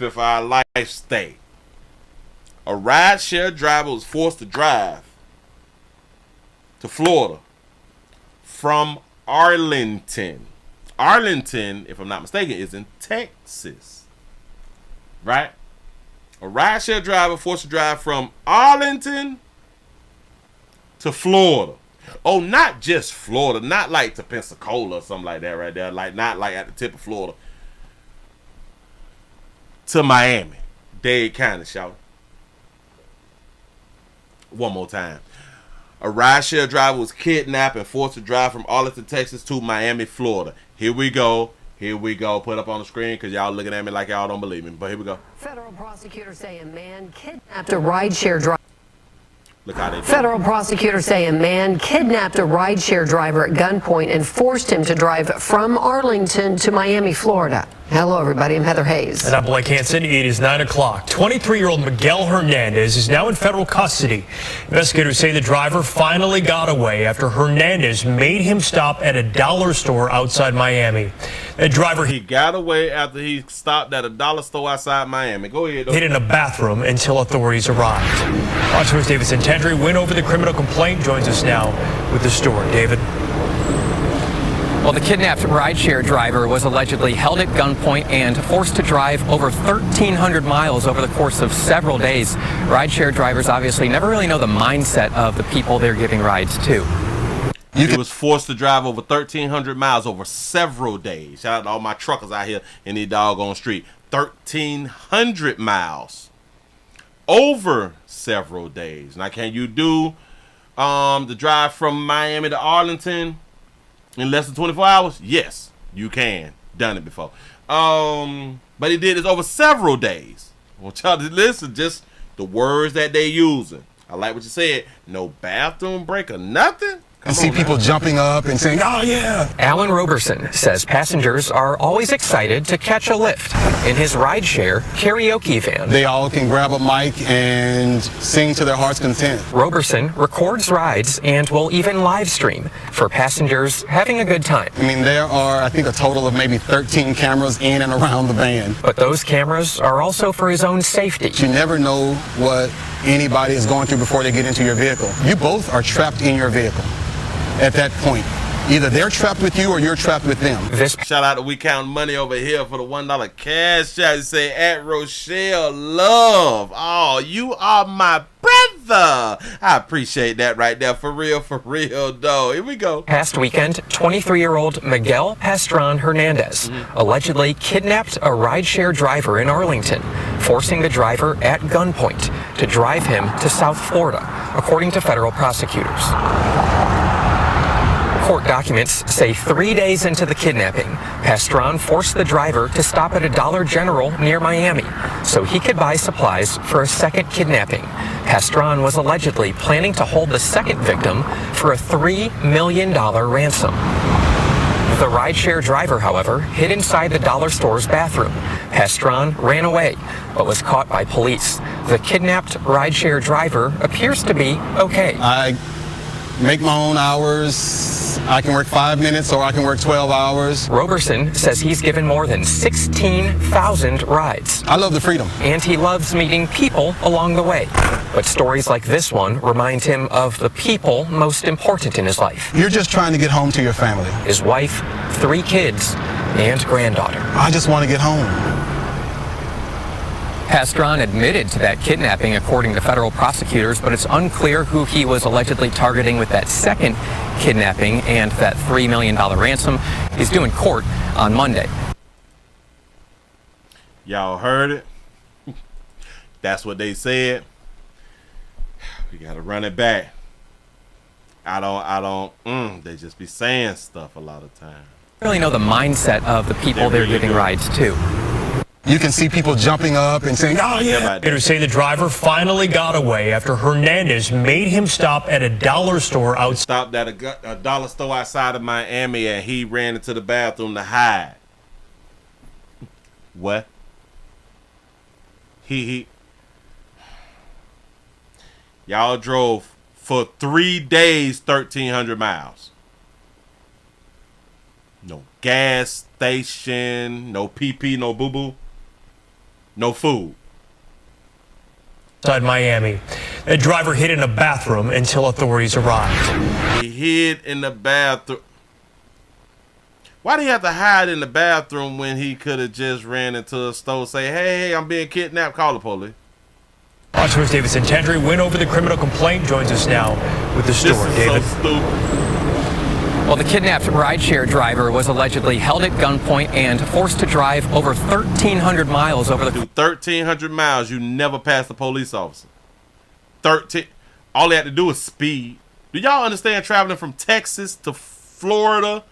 benefit for our life stay. A rideshare driver was forced to drive to Florida from Arlington. Arlington, if I'm not mistaken, is in Texas. Right? A rideshare driver forced to drive from Arlington to Florida. Oh, not just Florida. Not like to Pensacola or something like that right there. Like not like at the tip of Florida. To Miami. Dade County, shout. One more time. A rideshare driver was kidnapped and forced to drive from Arlington, Texas to Miami, Florida. Here we go. Here we go. Put up on the screen because y'all looking at me like y'all don't believe me. But here we go. Federal prosecutors say a man kidnapped a rideshare driver. Look how they do. Federal prosecutors say a man kidnapped a rideshare driver at gunpoint and forced him to drive from Arlington to Miami, Florida. Hello, everybody. I'm Heather Hayes. And I'm Blake Hansen. It is 9 o'clock. 23-year-old Miguel Hernandez is now in federal custody. Investigators say the driver finally got away after Hernandez made him stop at a dollar store outside Miami. The driver He got away after he stopped at a dollar store outside Miami. Go ahead. hid in a bathroom until authorities arrived. Fox Davis and Tendry went over the criminal complaint. Joins us now with the story. David. Well, the kidnapped rideshare driver was allegedly held at gunpoint and forced to drive over 1,300 miles over the course of several days. Rideshare drivers obviously never really know the mindset of the people they're giving rides to. He was forced to drive over 1,300 miles over several days. Shout out to all my truckers out here in the doggone street. 1,300 miles over several days. Now, can you do the drive from Miami to Arlington in less than 24 hours? Yes, you can. Done it before. But he did this over several days. I want y'all to listen, just the words that they using. I like what you said. No bathroom break or nothing. I see people jumping up and saying, oh, yeah. Alan Roberson says passengers are always excited to catch a lift in his rideshare karaoke van. They all can grab a mic and sing to their heart's content. Roberson records rides and will even live stream for passengers having a good time. I mean, there are, I think, a total of maybe 13 cameras in and around the van. But those cameras are also for his own safety. You never know what anybody is going through before they get into your vehicle. You both are trapped in your vehicle at that point. Either they're trapped with you or you're trapped with them. Shout out to We Count Money over here for the $1 cash out. You say at Rochelle Love. Oh, you are my brother. I appreciate that right there. For real though. Here we go. Past weekend, 23-year-old Miguel Pastron Hernandez allegedly kidnapped a rideshare driver in Arlington, forcing the driver at gunpoint to drive him to South Florida, according to federal prosecutors. Court documents say 3 days into the kidnapping, Pastron forced the driver to stop at a Dollar General near Miami so he could buy supplies for a second kidnapping. Pastron was allegedly planning to hold the second victim for a $3 million ransom. The rideshare driver, however, hid inside the dollar store's bathroom. Pastron ran away, but was caught by police. The kidnapped rideshare driver appears to be okay. I make my own hours. I can work 5 minutes or I can work 12 hours. Roberson says he's given more than 16,000 rides. I love the freedom. And he loves meeting people along the way. But stories like this one remind him of the people most important in his life. You're just trying to get home to your family. His wife, 3 kids, and granddaughter. I just want to get home. Pastron admitted to that kidnapping, according to federal prosecutors, but it's unclear who he was allegedly targeting with that second kidnapping and that $3 million ransom. He's due in court on Monday. Y'all heard it. That's what they said. We got to run it back. They just be saying stuff a lot of times. I really know the mindset of the people they're giving rides to. You can see people jumping up and saying, oh, yeah. Investigators say the driver finally got away after Hernandez made him stop at a dollar store outside. Stopped at a dollar store outside of Miami and he ran into the bathroom to hide. What? Y'all drove for 3 days 1,300 miles. No gas station, no PP, no boo-boo. no food. Outside Miami. The driver hid in a bathroom until authorities arrived. He hid in the bathroom. Why did he have to hide in the bathroom when he could have just ran into a store, say, hey, I'm being kidnapped, call the police? Fox News' David Santandri went over the criminal complaint, joins us now with the story. This is David. so stupid. Well, the kidnapped rideshare driver was allegedly held at gunpoint and forced to drive over 1,300 miles over the... Do 1,300 miles, you never pass a police officer. 13. All they had to do is speed. Do y'all understand traveling from Texas to Florida?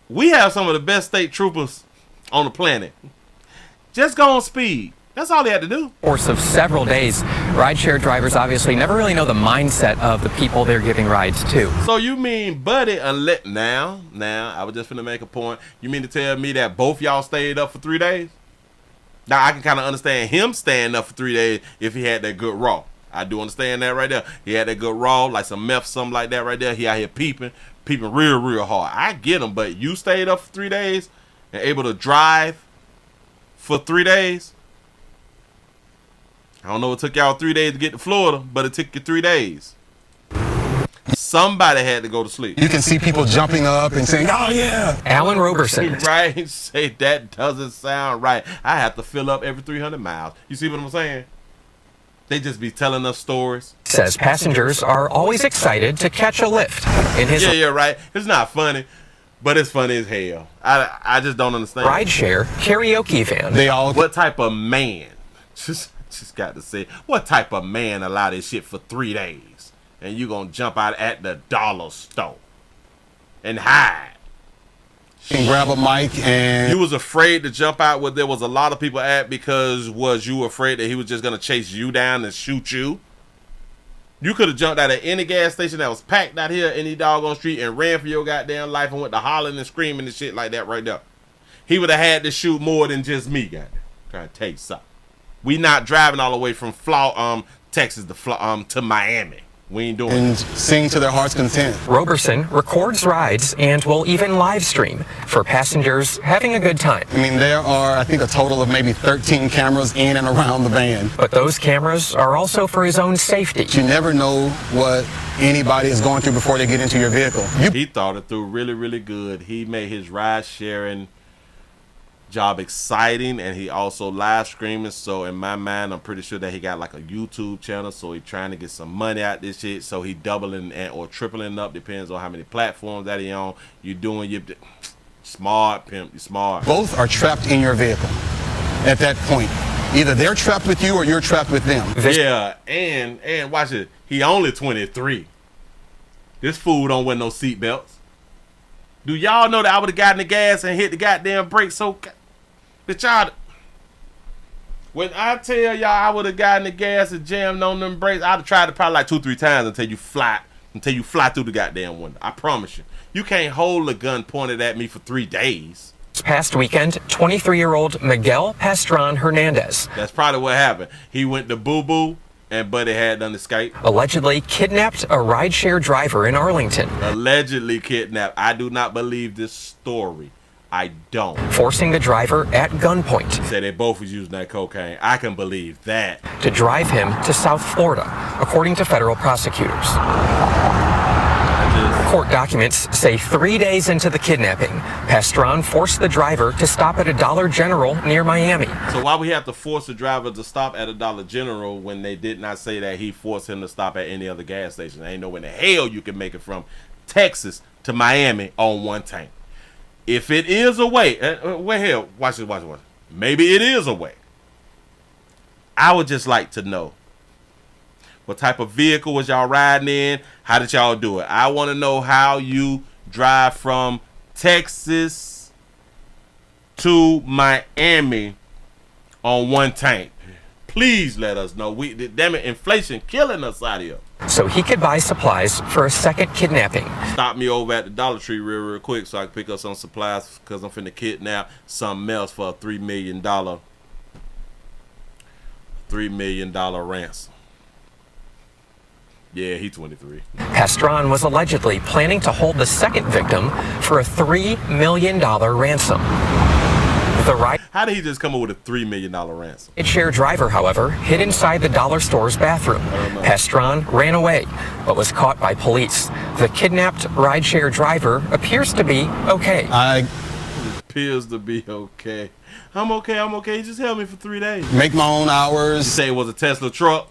We have some of the best state troopers on the planet. Just go on speed. That's all they had to do. Course of several days, rideshare drivers obviously never really know the mindset of the people they're giving rides to. So you mean, buddy, now, I was just finna make a point. You mean to tell me that both y'all stayed up for 3 days? Now, I can kind of understand him staying up for 3 days if he had that good raw. I do understand that right there. He had that good raw, like some meth, something like that right there. He out here peeping real hard. I get him, but you stayed up for 3 days and able to drive for 3 days? I don't know, it took y'all 3 days to get to Florida, but it took you 3 days. Somebody had to go to sleep. You can see people jumping up and saying, oh, yeah. Alan Roberson. Right? Say that doesn't sound right. I have to fill up every 300 miles. You see what I'm saying? They just be telling us stories. Says passengers are always excited to catch a lift. In his Yeah, right. It's not funny, but it's funny as hell. I just don't understand. rideshare karaoke van. They all... What type of man? Just got to say, what type of man allow this shit for 3 days? And you gonna jump out at the dollar store and hide? and grab a mic and... You was afraid to jump out where there was a lot of people at because was you afraid that he was just going to chase you down and shoot you? You could have jumped out at any gas station that was packed out here, any doggone street, and ran for your goddamn life and went to hollering and screaming and shit like that right there. He would have had to shoot more than just me, goddamn. Trying to tell you something. We not driving all the way from Texas to Miami. We ain't doing and it. sing to their heart's content. Roberson records rides and will even live stream for passengers having a good time. I mean, there are, I think, a total of maybe 13 cameras in and around the van. But those cameras are also for his own safety. You never know what anybody is going through before they get into your vehicle. He thought it through really, really good. He made his ride sharing job exciting, and he also live streaming. So in my mind, I'm pretty sure that he got like a YouTube channel, so he trying to get some money out this shit. So he doubling and or tripling up, depends on how many platforms that he on. You doing your smart, pimp. You smart. Both are trapped in your vehicle at that point. Either they're trapped with you or you're trapped with them. Yeah, and watch it. He only 23. This fool don't wear no seatbelts. Do y'all know that I would have gotten the gas and hit the goddamn brakes so... But y'all, when I tell y'all I would have gotten the gas and jammed on them brakes, I'd have tried it probably like 2-3 times until you fly through the goddamn window. I promise you. You can't hold a gun pointed at me for 3 days. This past weekend, 23-year-old Miguel Pastron Hernandez. That's probably what happened. He went to boo-boo and Buddy had done escape. Allegedly kidnapped a rideshare driver in Arlington. Allegedly kidnapped. I do not believe this story. I don't. Forcing the driver at gunpoint. Say they both was using that cocaine. I can believe that. To drive him to South Florida, according to federal prosecutors. Court documents say 3 days into the kidnapping, Pastron forced the driver to stop at a Dollar General near Miami. So why we have to force the driver to stop at a Dollar General when they did not say that he forced him to stop at any other gas station? There ain't no way in the hell you can make it from Texas to Miami on one tank. If it is a way, wait here, watch this. Maybe it is a way. I would just like to know what type of vehicle was y'all riding in? How did y'all do it? I want to know how you drive from Texas to Miami on one tank. Please let us know. Damn it, inflation killing us out here. So he could buy supplies for a second kidnapping. Stop me over at the Dollar Tree real quick so I can pick up some supplies because I'm finna kidnap something else for a $3 million ransom. Yeah, he 23. Pastron was allegedly planning to hold the second victim for a $3 million ransom. The ride How did he just come up with a $3 million ransom? share driver, however, hid inside the dollar store's bathroom. Pastron ran away, but was caught by police. The kidnapped rideshare driver appears to be okay. I Appears to be okay. I'm okay. He just held me for 3 days. make my own You hours. say it was a Tesla truck?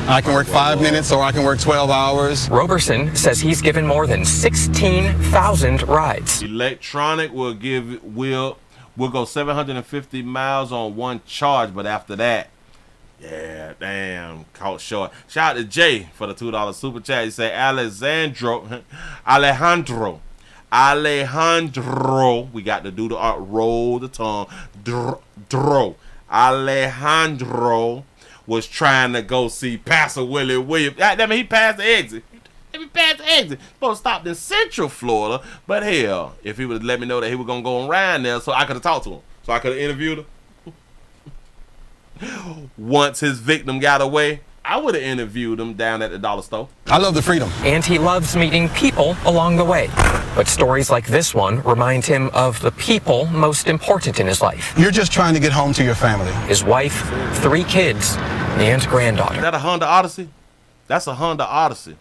I can work 5 minutes or I can work 12 hours. Roberson says he's given more than 16,000 rides. Electronic will go 750 miles on one charge, but after that, yeah, damn, caught short. Shout out to Jay for the $2 super chat. He say Alejandro. We got to do the art. Roll the tongue. Dro. Alejandro was trying to go see Pastor Willie Williams. That mean he passed the exit. Supposed to stop in Central Florida, but hell, if he would let me know that he was gonna go around there, so I could have talked to him, so I could have interviewed him. Once his victim got away, I would have interviewed him down at the dollar store. I love the freedom. And he loves meeting people along the way. But stories like this one remind him of the people most important in his life. You're just trying to get home to your family. His wife, 3 kids, and granddaughter. Is that a Honda Odyssey? That's a Honda Odyssey.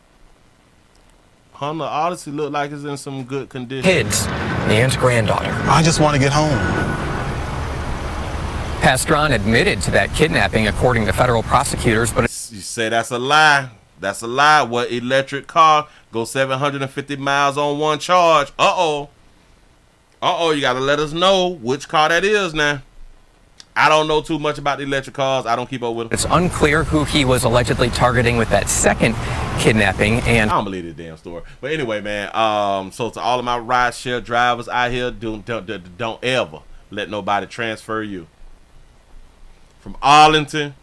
Honda Odyssey look like it's in some good condition. Kids and granddaughter. I just want to get home. Pastron admitted to that kidnapping, according to federal prosecutors, but You say that's a lie. That's a lie. What electric car go 750 miles on one charge? Uh-oh, you got to let us know which car that is now. I don't know too much about the electric cars. I don't keep up with them. it's unclear who he was allegedly targeting with that second kidnapping. And I don't believe this damn story. But anyway, man, so to all of my rideshare drivers out here, don't ever let nobody transfer you from Arlington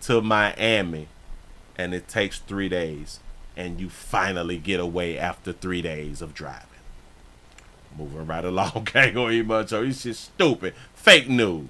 to Miami, and it takes 3 days, and you finally get away after 3 days of driving. Moving right along, can't go eat much. It's just stupid. Fake news.